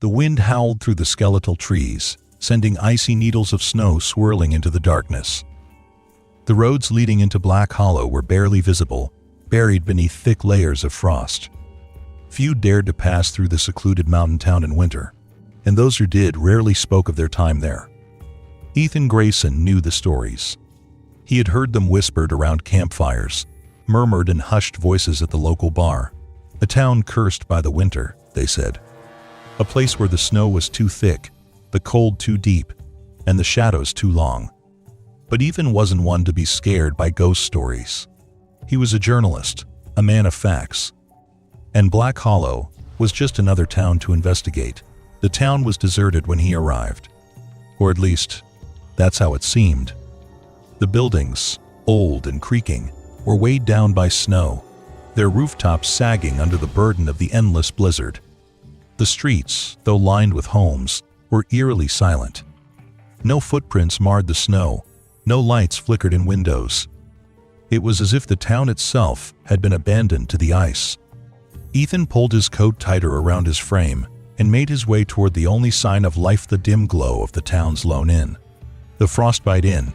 The wind howled through the skeletal trees, sending icy needles of snow swirling into the darkness. The roads leading into Black Hollow were barely visible, buried beneath thick layers of frost. Few dared to pass through the secluded mountain town in winter, and those who did rarely spoke of their time there. Ethan Grayson knew the stories. He had heard them whispered around campfires, murmured in hushed voices at the local bar. A town cursed by the winter, they said. A place where the snow was too thick, the cold too deep, and the shadows too long. But Ethan wasn't one to be scared by ghost stories. He was a journalist, a man of facts. And Black Hollow was just another town to investigate. The town was deserted when he arrived. Or at least, that's how it seemed. The buildings, old and creaking, were weighed down by snow, their rooftops sagging under the burden of the endless blizzard. The streets, though lined with homes, were eerily silent. No footprints marred the snow, no lights flickered in windows. It was as if the town itself had been abandoned to the ice. Ethan pulled his coat tighter around his frame and made his way toward the only sign of life, the dim glow of the town's lone inn. The Frostbite Inn,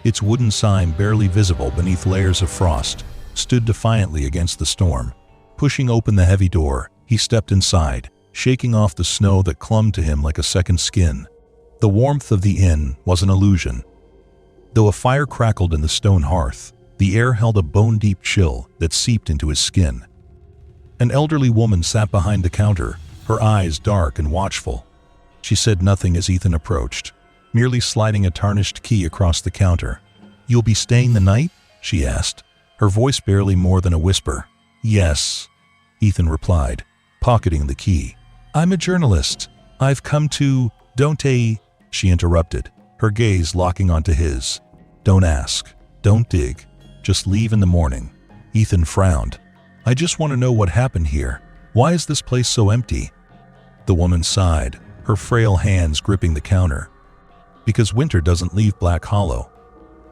its wooden sign barely visible beneath layers of frost, stood defiantly against the storm. Pushing open the heavy door, he stepped inside, shaking off the snow that clung to him like a second skin. The warmth of the inn was an illusion. Though a fire crackled in the stone hearth, the air held a bone-deep chill that seeped into his skin. An elderly woman sat behind the counter, her eyes dark and watchful. She said nothing as Ethan approached, merely sliding a tarnished key across the counter. "You'll be staying the night?" she asked, her voice barely more than a whisper. "Yes," Ethan replied, pocketing the key. "I'm a journalist. I've come to..." "Don't she interrupted, her gaze locking onto his. "Don't ask. Don't dig. Just leave in the morning." Ethan frowned. "I just want to know what happened here. Why is this place so empty?" The woman sighed, her frail hands gripping the counter. "Because winter doesn't leave Black Hollow.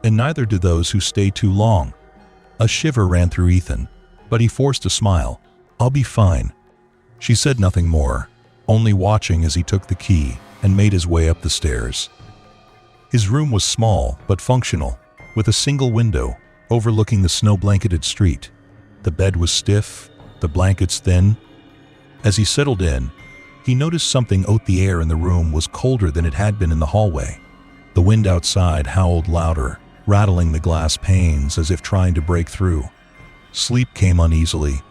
And neither do those who stay too long." A shiver ran through Ethan, but he forced a smile. "I'll be fine." She said nothing more, only watching as he took the key and made his way up the stairs. His room was small but functional, with a single window overlooking the snow-blanketed street. The bed was stiff, the blankets thin. As he settled in, he noticed something out the air in the room was colder than it had been in the hallway. The wind outside howled louder, rattling the glass panes as if trying to break through. Sleep came uneasily.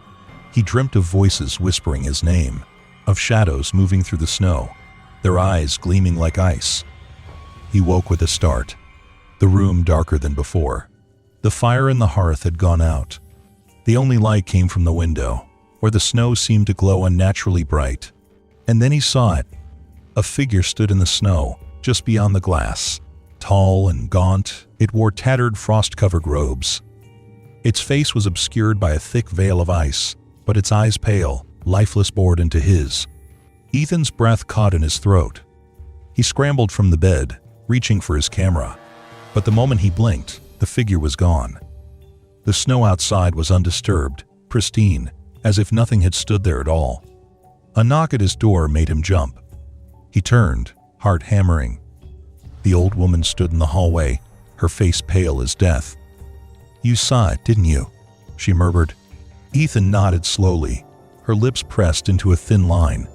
He dreamt of voices whispering his name, of shadows moving through the snow, their eyes gleaming like ice. He woke with a start, the room darker than before. The fire in the hearth had gone out. The only light came from the window, where the snow seemed to glow unnaturally bright. And then he saw it. A figure stood in the snow, just beyond the glass. Tall and gaunt, it wore tattered frost-covered robes. Its face was obscured by a thick veil of ice, but its eyes pale, lifeless, bored into his. Ethan's breath caught in his throat. He scrambled from the bed, reaching for his camera. But the moment he blinked, the figure was gone. The snow outside was undisturbed, pristine, as if nothing had stood there at all. A knock at his door made him jump. He turned, heart hammering. The old woman stood in the hallway, her face pale as death. "You saw it, didn't you?" she murmured. Ethan nodded slowly, her lips pressed into a thin line.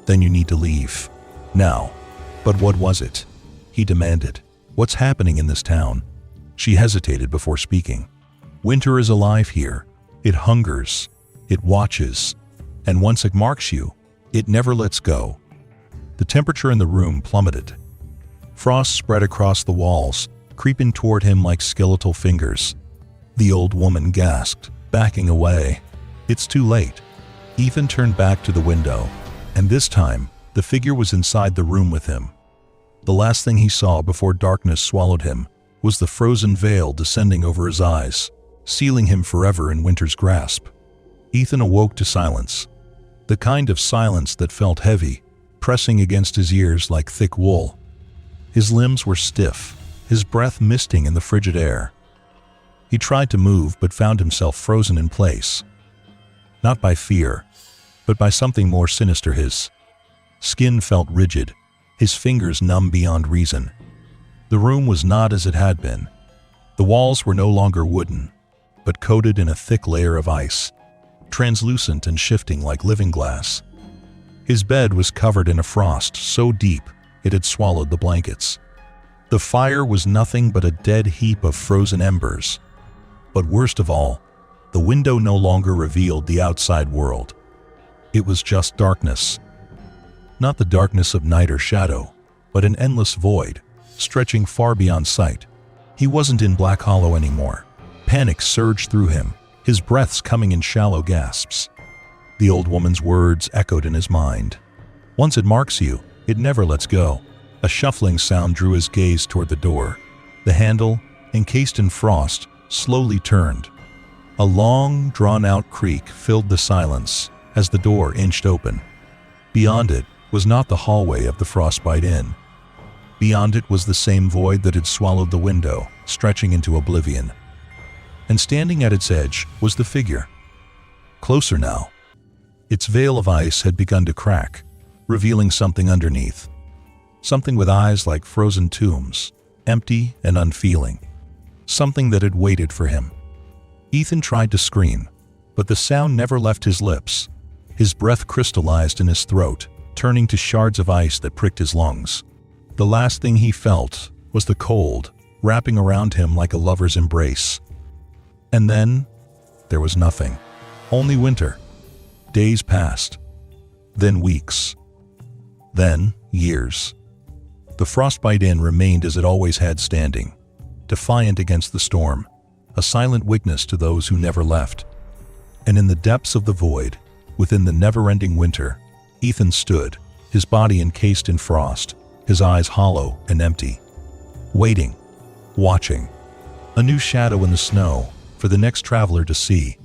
"Then you need to leave. Now." "But what was it?" he demanded. "What's happening in this town?" She hesitated before speaking. "Winter is alive here. It hungers. It watches. And once it marks you, it never lets go." The temperature in the room plummeted. Frost spread across the walls, creeping toward him like skeletal fingers. The old woman gasped, backing away. "It's too late." Ethan turned back to the window, and this time, the figure was inside the room with him. The last thing he saw before darkness swallowed him was the frozen veil descending over his eyes, sealing him forever in winter's grasp. Ethan awoke to silence, the kind of silence that felt heavy, pressing against his ears like thick wool. His limbs were stiff, his breath misting in the frigid air. He tried to move but found himself frozen in place. Not by fear, but by something more sinister. Skin felt rigid, his fingers numb beyond reason. The room was not as it had been. The walls were no longer wooden, but coated in a thick layer of ice, translucent and shifting like living glass. His bed was covered in a frost so deep it had swallowed the blankets. The fire was nothing but a dead heap of frozen embers. But worst of all, the window no longer revealed the outside world. It was just darkness. Not the darkness of night or shadow, but an endless void, stretching far beyond sight. He wasn't in Black Hollow anymore. Panic surged through him, his breaths coming in shallow gasps. The old woman's words echoed in his mind. Once it marks you, it never lets go. A shuffling sound drew his gaze toward the door. The handle, encased in frost, slowly turned. A long, drawn-out creak filled the silence as the door inched open. Beyond it was not the hallway of the Frostbite Inn. Beyond it was the same void that had swallowed the window, stretching into oblivion. And standing at its edge was the figure. Closer now. Its veil of ice had begun to crack, revealing something underneath. Something with eyes like frozen tombs, empty and unfeeling. Something that had waited for him. Ethan tried to scream, but the sound never left his lips. His breath crystallized in his throat, turning to shards of ice that pricked his lungs. The last thing he felt was the cold, wrapping around him like a lover's embrace. And then, there was nothing. Only winter. Days passed. Then weeks. Then years. The Frostbite Inn remained as it always had, standing, defiant against the storm, a silent witness to those who never left. And in the depths of the void, within the never-ending winter, Ethan stood, his body encased in frost, his eyes hollow and empty. Waiting, watching, a new shadow in the snow for the next traveler to see.